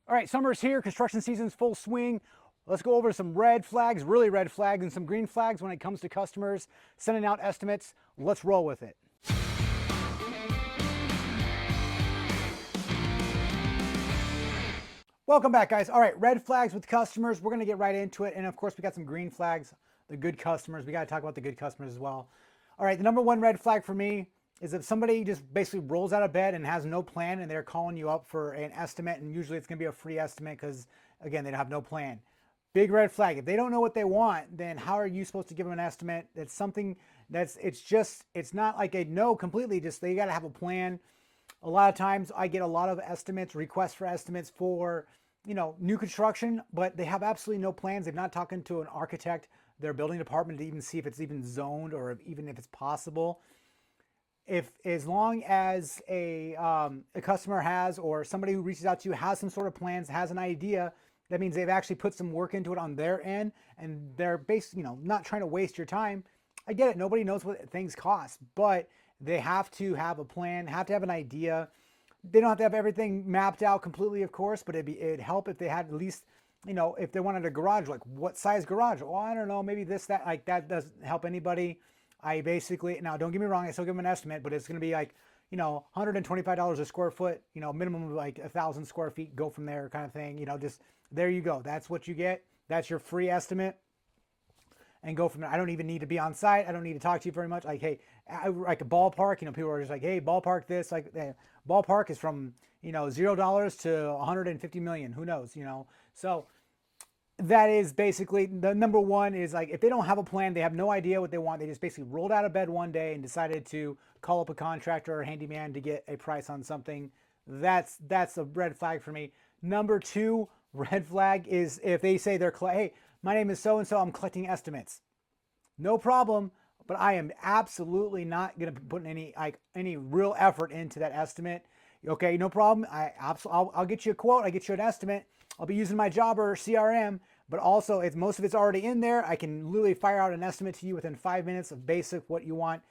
All right, summer's here, construction season's full swing. Let's go over some red flags, really red flags, and some green flags when it comes to customers sending out estimates. Let's roll with it. Welcome back, guys. All right, red flags with customers. We're going to get right into it. And of course, we got some green flags, the good customers. We got to talk about the good customers as well. All right, the number one red flag for me is if somebody just basically rolls out of bed and has no plan and they're calling you up for an estimate, and usually it's going to be a free estimate because, again, they don't have no plan. Big red flag. If they don't know what they want, then how are you supposed to give them an estimate? That's something it's not like a no completely, just they got to have a plan. A lot of times I get a lot of estimates, requests for estimates for, new construction, but they have absolutely no plans. They've not talking to an architect, their building department to even see if it's even zoned or even if it's possible. If as long as a customer has, or somebody who reaches out to you has some sort of plans, has an idea, that means they've actually put some work into it on their end, and they're not trying to waste your time. I get it. Nobody knows what things cost, but they have to have a plan, have to have an idea. They don't have to have everything mapped out completely, of course, but it'd help if they had at least, if they wanted a garage, like what size garage? Well, I don't know, maybe this, that, like that doesn't help anybody. I basically, now don't get me wrong, I still give them an estimate, but it's going to be like, $125 a square foot, minimum of like 1,000 square feet, go from there kind of thing, just there you go. That's what you get. That's your free estimate. And go from there. I don't even need to be on site. I don't need to talk to you very much. Like, hey, like a ballpark, people are just like, hey, ballpark this, like ballpark is from, $0 to 150 million. Who knows, So that is basically the number one is like, if they don't have a plan, they have no idea what they want. They just basically rolled out of bed one day and decided to call up a contractor or handyman to get a price on something. That's a red flag for me. Number two red flag is if they say hey, my name is so-and-so, I'm collecting estimates. No problem, but I am absolutely not going to put any real effort into that estimate. Okay, no problem. I'll get you a quote. I get you an estimate. I'll be using my Jobber CRM, but also if most of it's already in there, I can literally fire out an estimate to you within 5 minutes of basic what you want.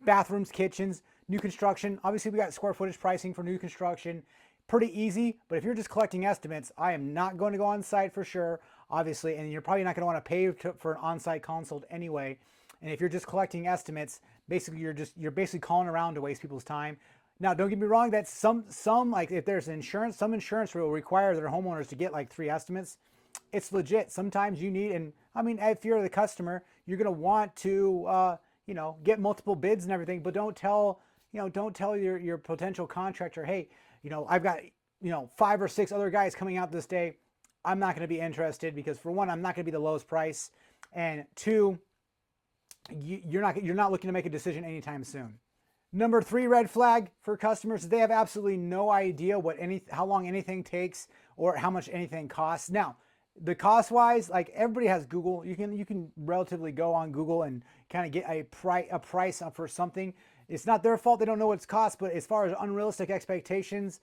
Bathrooms, kitchens, new construction. Obviously, we got square footage pricing for new construction. Pretty easy, but if you're just collecting estimates, I am not going to go on site for sure, obviously, and you're probably not going to want to pay for an on-site consult anyway. And if you're just collecting estimates, basically you're basically calling around to waste people's time. Now, don't get me wrong, that's some like if there's insurance, some insurance will require their homeowners to get like 3 estimates. It's legit. Sometimes you need, and I mean, if you're the customer, you're going to want to, get multiple bids and everything, but don't tell your potential contractor, hey, I've got, 5 or 6 other guys coming out this day. I'm not going to be interested because, for one, I'm not going to be the lowest price, and 2, you're not looking to make a decision anytime soon. Number 3 red flag for customers is they have absolutely no idea how long anything takes or how much anything costs. Now, the cost wise, like everybody has Google. You can relatively go on Google and kind of get a price for something. It's not their fault they don't know what it's cost, but as far as unrealistic expectations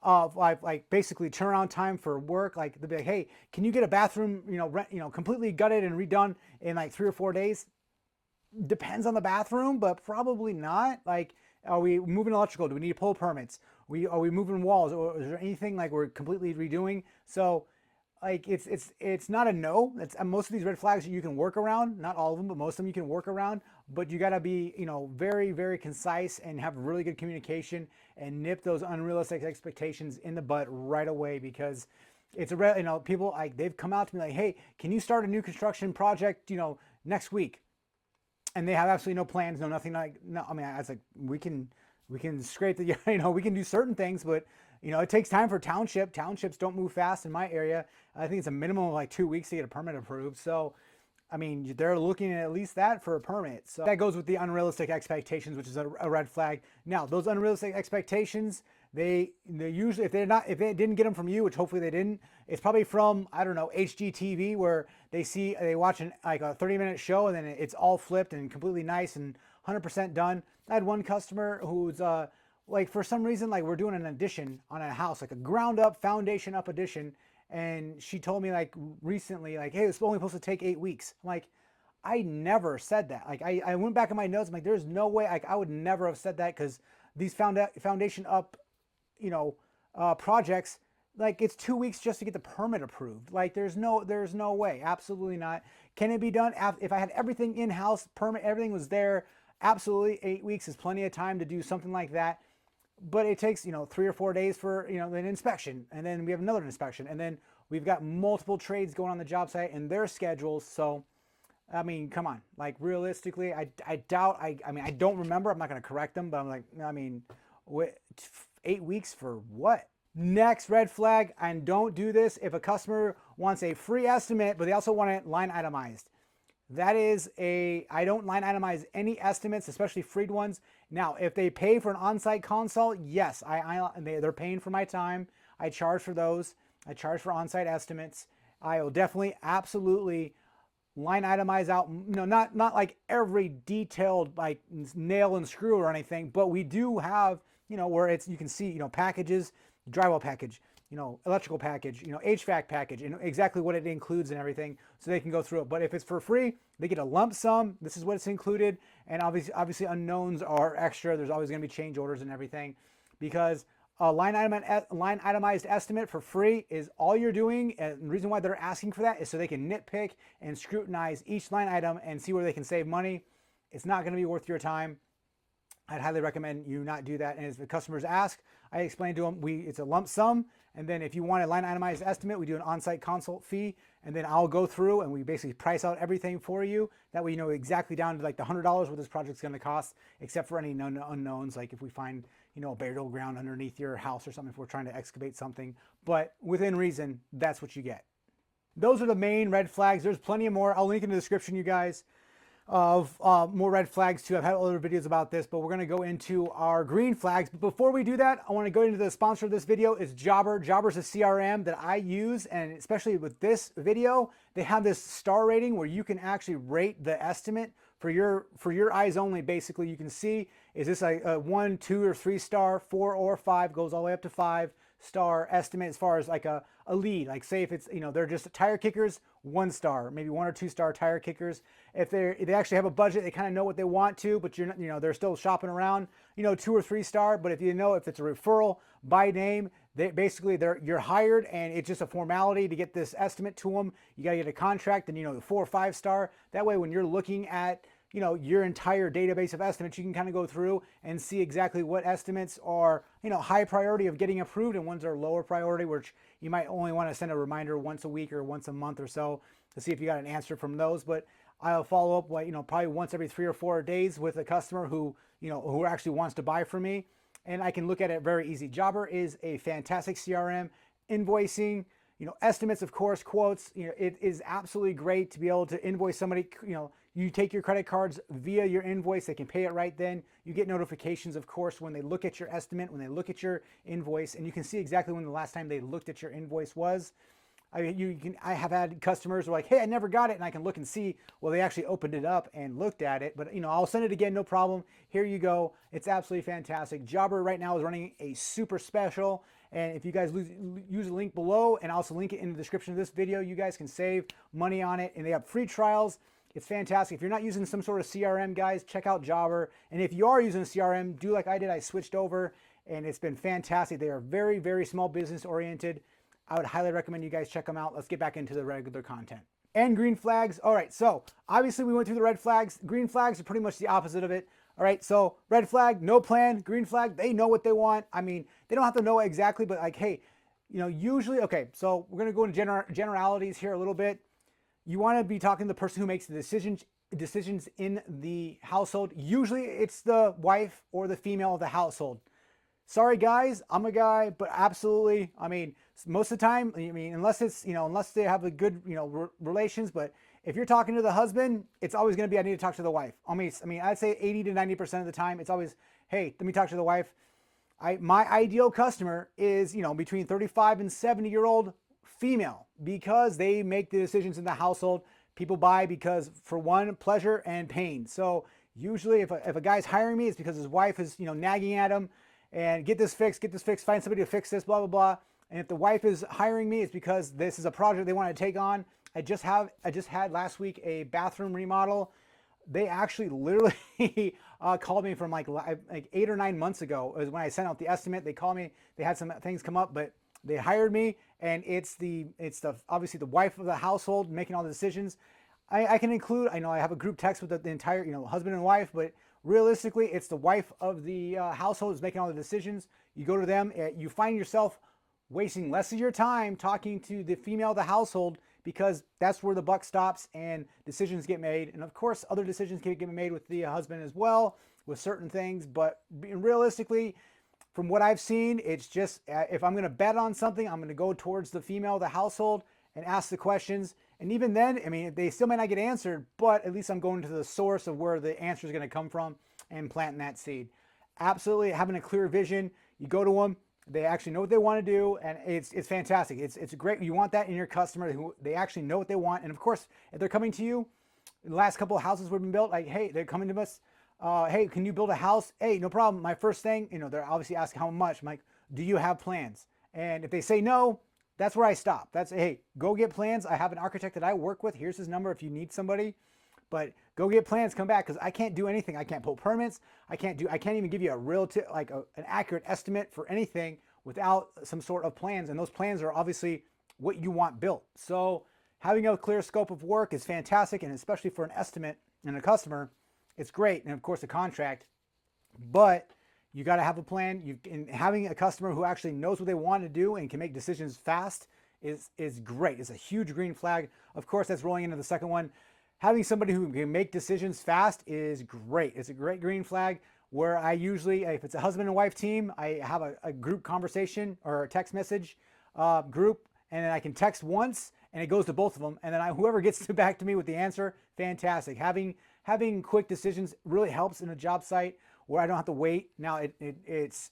of like basically turnaround time for work, like they'll be like, hey, can you get a bathroom, completely gutted and redone in like 3 or 4 days? Depends on the bathroom, but probably not. Like, are we moving electrical? Do we need to pull permits? Are we moving walls? Or is there anything like we're completely redoing? So like it's not a no. It's most of these red flags you can work around. Not all of them, but most of them you can work around. But you got to be very, very concise and have really good communication and nip those unrealistic expectations in the butt right away, because it's people like they've come out to me like, hey, can you start a new construction project next week? And they have absolutely no plans, nothing. Like, no, I mean, I was like, we can scrape the, we can do certain things, but it takes time for townships don't move fast in my area. I think it's a minimum of like 2 weeks to get a permit approved. So, I mean, they're looking at least that for a permit. So that goes with the unrealistic expectations, which is a red flag. Now, those unrealistic expectations, they usually, if they didn't get them from you, which hopefully they didn't, it's probably from, I don't know, HGTV, where they watch like a 30-minute show and then it's all flipped and completely nice and 100% done. I had one customer who's like, for some reason, like we're doing an addition on a house, like a ground up, foundation up addition. And she told me like recently, like, hey, it's only supposed to take 8 weeks. I'm like, I never said that. Like I went back in my notes. I'm like, there's no way. Like I would never have said that, because these foundation up, projects, like it's 2 weeks just to get the permit approved. Like there's no way, absolutely not. Can it be done? If I had everything in-house, permit, everything was there, absolutely 8 weeks is plenty of time to do something like that. But it takes, 3 or 4 days for, an inspection, and then we have another inspection, and then we've got multiple trades going on the job site and their schedules. So, I mean, come on, like realistically, I doubt, I don't remember, I'm not going to correct them, but I'm like, 8 weeks for what? Next red flag, and don't do this if a customer wants a free estimate, but they also want it line itemized. That is I don't line itemize any estimates, especially free ones. Now, if they pay for an on-site consult, yes, they're paying for my time. I charge for those. I charge for on-site estimates. I will definitely, absolutely line itemize out, not like every detailed like nail and screw or anything, but we do have, where you can see, packages, drywall package, electrical package, HVAC package, and exactly what it includes and everything, so they can go through it. But if it's for free, they get a lump sum. This is what's included, and obviously unknowns are extra. There's always going to be change orders and everything, because a line itemized estimate for free is all you're doing. And the reason why they're asking for that is so they can nitpick and scrutinize each line item and see where they can save money. It's not going to be worth your time. I'd highly recommend you not do that. And as the customers ask, I explain to them, it's a lump sum. And then if you want a line itemized estimate, we do an on-site consult fee. And then I'll go through and we basically price out everything for you. That way you know exactly down to like the $100 what this project's going to cost, except for any unknowns, like if we find, a burial ground underneath your house or something, if we're trying to excavate something. But within reason, that's what you get. Those are the main red flags. There's plenty of more. I'll link in the description, you guys, of more red flags too. I've had other videos about this, but we're going to go into our green flags. But before we do that, I want to go into the sponsor of this video is Jobber. Jobber is a CRM that I use, and especially with this video, they have this star rating where you can actually rate the estimate for your eyes only. Basically, you can see, is this a 1, 2, or 3 star, 4 or 5, goes all the way up to 5-star estimate as far as like a lead. Like say if it's, they're just tire kickers, 1 star, maybe 1 or 2 star tire kickers. If they actually have a budget, they kind of know what they want to, but they're still shopping around, 2 or 3 star. But if if it's a referral by name, you're hired, and it's just a formality to get this estimate to them. You got to get a contract, and 4 or 5 star. That way, when you're looking at your entire database of estimates, you can kind of go through and see exactly what estimates are, high priority of getting approved, and ones are lower priority, which you might only want to send a reminder once a week or once a month or so to see if you got an answer from those. But I'll follow up, probably once every 3 or 4 days with a customer who actually wants to buy from me, and I can look at it very easy. Jobber is a fantastic CRM, invoicing, estimates, of course, quotes. It is absolutely great to be able to invoice somebody. You take your credit cards via your invoice, they can pay it right then. You get notifications, of course, when they look at your estimate, when they look at your invoice, and you can see exactly when the last time they looked at your invoice was. I have had customers who are like, hey, I never got it, and I can look and see, well, they actually opened it up and looked at it, but I'll send it again, no problem. Here you go. It's absolutely fantastic. Jobber right now is running a super special, and if you guys use the link below, and I'll also link it in the description of this video, you guys can save money on it, and they have free trials. It's fantastic. If you're not using some sort of CRM, guys, check out Jobber. And if you are using a CRM, do like I did. I switched over, and it's been fantastic. They are very, very small business oriented. I would highly recommend you guys check them out. Let's get back into the regular content. And green flags. All right, so obviously we went through the red flags. Green flags are pretty much the opposite of it. All right, so red flag, no plan. Green flag, they know what they want. I mean, they don't have to know exactly, but like, hey, usually, okay, so we're going to go into generalities here a little bit. You want to be talking to the person who makes the decisions in the household. Usually it's the wife or the female of the household. Sorry guys, I'm a guy, but absolutely, I mean, most of the time, unless it's, unless they have a good, relations, but if you're talking to the husband, it's always going to be, I need to talk to the wife. I'd say 80 to 90% of the time, it's always, hey, let me talk to the wife. My ideal customer is, between 35 and 70-year-old female, because they make the decisions in the household. People buy because, for one, pleasure and pain. So usually if a guy's hiring me, it's because his wife is, nagging at him, and get this fixed, find somebody to fix this, blah, blah, blah. And if the wife is hiring me, it's because this is a project they want to take on. I just had last week a bathroom remodel. They actually literally called me from like 8 or 9 months ago. It was when I sent out the estimate. They called me, they had some things come up, but they hired me, and it's the obviously the wife of the household making all the decisions. I can include, I know I have a group text with the entire, husband and wife, but realistically, it's the wife of the household is making all the decisions. You go to them, you find yourself wasting less of your time talking to the female of the household, because that's where the buck stops and decisions get made. And of course, other decisions can get made with the husband as well with certain things. But realistically, from what I've seen, it's just if I'm going to bet on something, I'm going to go towards the female of the household and ask the questions. And even then, I mean, they still may not get answered, but at least I'm going to the source of where the answer is going to come from and planting that seed. Absolutely having a clear vision. You go to them, they actually know what they want to do, and it's fantastic. It's great. You want that in your customer, who they actually know what they want. And of course, if they're coming to you, the last couple of houses we've been built, like, hey, they're coming to us. Hey, can you build a house? Hey, no problem. My first thing, they're obviously asking how much. I'm like, do you have plans? And if they say no, that's where I stop. That's, hey, go get plans. I have an architect that I work with. Here's his number if you need somebody. But go get plans, come back, because I can't do anything. I can't pull permits. I can't even give you a real, an accurate estimate for anything without some sort of plans. And those plans are obviously what you want built. So having a clear scope of work is fantastic, and especially for an estimate and a customer, it's great. And of course, a contract, but you got to have a plan. And having a customer who actually knows what they want to do and can make decisions fast is great. It's a huge green flag. Of course, that's rolling into the second one. Having somebody who can make decisions fast is great. It's a great green flag, where I usually, if it's a husband and wife team, I have a group conversation or a text message group, and then I can text once and it goes to both of them. And then whoever gets back to me with the answer, fantastic. Having quick decisions really helps in a job site where I don't have to wait. Now it's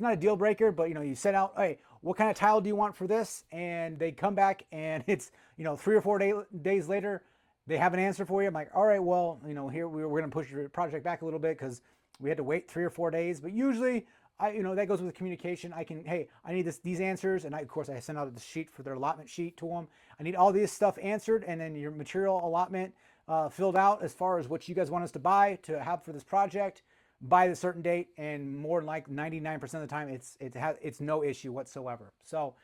not a deal breaker, but you set out, hey, what kind of tile do you want for this? And they come back and it's 3 or 4 days later, they have an answer for you. I'm like, all right, well, here we're going to push your project back a little bit because we had to wait 3 or 4 days. But usually, that goes with communication. Hey, I need these answers, and of course I send out the sheet for their allotment sheet to them. I need all this stuff answered, and then your material allotment filled out as far as what you guys want us to buy to have for this project by the certain date. And more than like 99% of the time, it's no issue whatsoever. So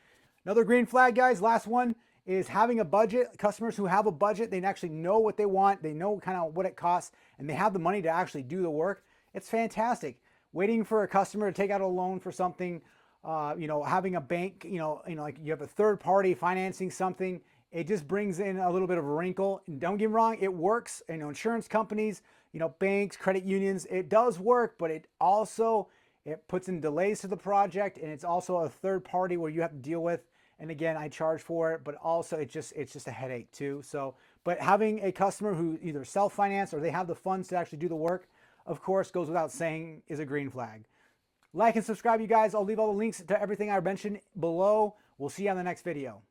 another green flag, guys. Last one is having a budget. Customers who have a budget, they actually know what they want. They know kind of what it costs, and they have the money to actually do the work. It's fantastic. Waiting for a customer to take out a loan for something, having a bank, like you have a third party financing something, it just brings in a little bit of a wrinkle. And don't get me wrong, it works. Insurance companies, banks, credit unions, it does work, but it puts in delays to the project, and it's also a third party where you have to deal with. And again, I charge for it, but also it's just a headache too. So, but having a customer who either self-finance or they have the funds to actually do the work, of course, goes without saying, is a green flag. Like and subscribe, you guys. I'll leave all the links to everything I mentioned below. We'll see you on the next video.